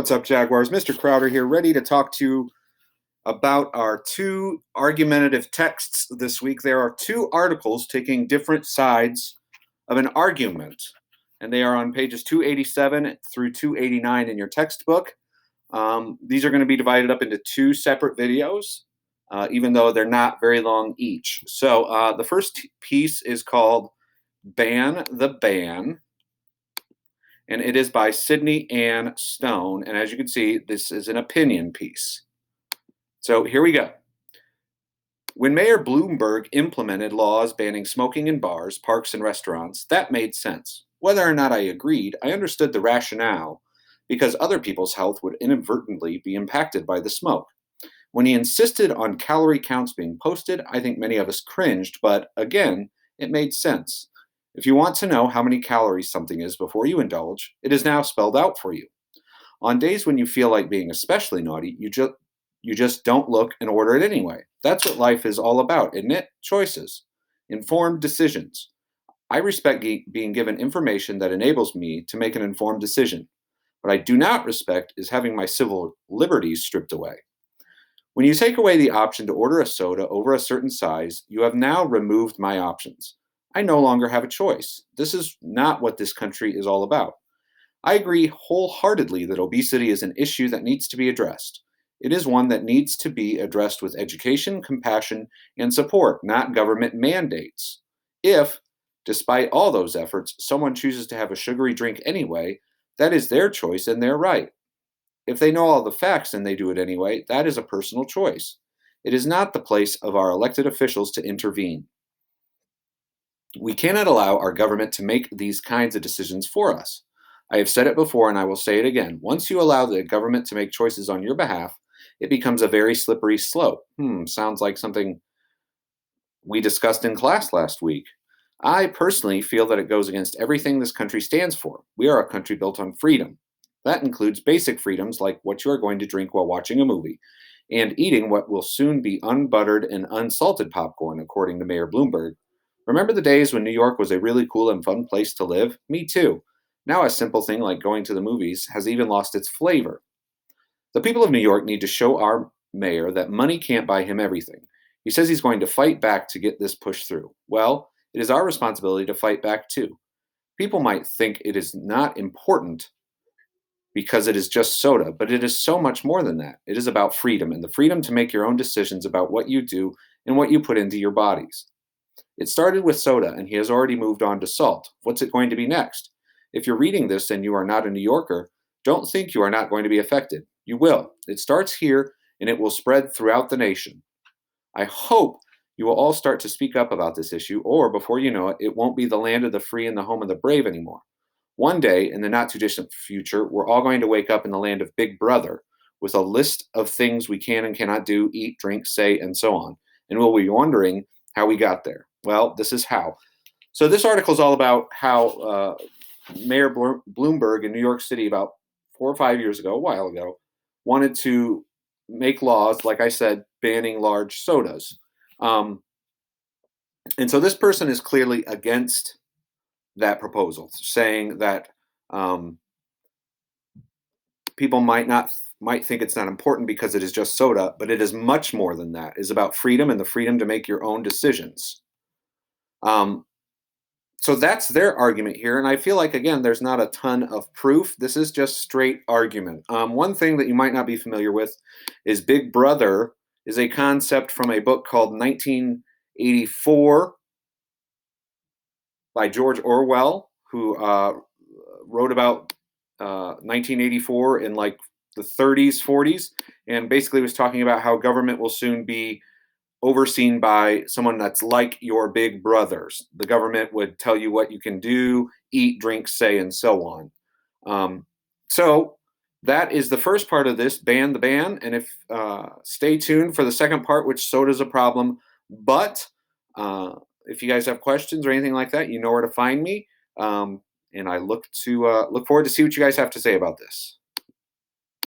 What's up, Jaguars? Mr. Crowder here, ready to talk to you about our two argumentative texts this week. There are two articles taking different sides of an argument, and they are on pages 287 through 289 in your textbook. These are going to be divided up into two separate videos, even though they're not very long each. So the first piece is called Ban the Ban, and it is by Sydney Ann Stone. And as you can see, this is an opinion piece. So here we go. When Mayor Bloomberg implemented laws banning smoking in bars, parks, and restaurants, that made sense. Whether or not I agreed, I understood the rationale because other people's health would inadvertently be impacted by the smoke. When he insisted on calorie counts being posted, I think many of us cringed, but again, it made sense. If you want to know how many calories something is before you indulge, it is now spelled out for you. On days when you feel like being especially naughty, you just don't look and order it anyway. That's what life is all about, isn't it? Choices, informed decisions. I respect being given information that enables me to make an informed decision. What I do not respect is having my civil liberties stripped away. When you take away the option to order a soda over a certain size, you have now removed my options. I no longer have a choice. This is not what this country is all about. I agree wholeheartedly that obesity is an issue that needs to be addressed. It is one that needs to be addressed with education, compassion, and support, not government mandates. If, despite all those efforts, someone chooses to have a sugary drink anyway, that is their choice and their right. If they know all the facts and they do it anyway, that is a personal choice. It is not the place of our elected officials to intervene. We cannot allow our government to make these kinds of decisions for us. I have said it before and I will say it again. Once you allow the government to make choices on your behalf, it becomes a very slippery slope. Sounds like something we discussed in class last week. I personally feel that it goes against everything this country stands for. We are a country built on freedom. That includes basic freedoms like what you are going to drink while watching a movie, and eating what will soon be unbuttered and unsalted popcorn, according to Mayor Bloomberg. Remember the days when New York was a really cool and fun place to live? Me too. Now a simple thing like going to the movies has even lost its flavor. The people of New York need to show our mayor that money can't buy him everything. He says he's going to fight back to get this pushed through. Well, it is our responsibility to fight back too. People might think it is not important because it is just soda, but it is so much more than that. It is about freedom and the freedom to make your own decisions about what you do and what you put into your bodies. It started with soda, and he has already moved on to salt. What's it going to be next? If you're reading this and you are not a New Yorker, don't think you are not going to be affected. You will. It starts here, and it will spread throughout the nation. I hope you will all start to speak up about this issue, or before you know it, it won't be the land of the free and the home of the brave anymore. One day, in the not-too-distant future, we're all going to wake up in the land of Big Brother with a list of things we can and cannot do, eat, drink, say, and so on. And we'll be wondering how we got there. Well, this is how. So this article is all about how Mayor Bloomberg in New York City about 4 or 5 years ago, a while ago, wanted to make laws, like I said, banning large sodas. And so this person is clearly against that proposal, saying that people might think it's not important because it is just soda, but it is much more than that. It is about freedom and the freedom to make your own decisions. So that's their argument here, and I feel like, again, there's not a ton of proof. This is just straight argument. One thing that you might not be familiar with is Big Brother is a concept from a book called 1984 by George Orwell, who wrote about 1984 in like the 30s, 40s, and basically was talking about how government will soon be overseen by someone that's like your big brothers. The government would tell you what you can do, eat, drink, say, and so on. So that is the first part of this, ban the ban. And if stay tuned for the second part, which soda's a problem. But if you guys have questions or anything like that, you know where to find me. And I look forward to see what you guys have to say about this.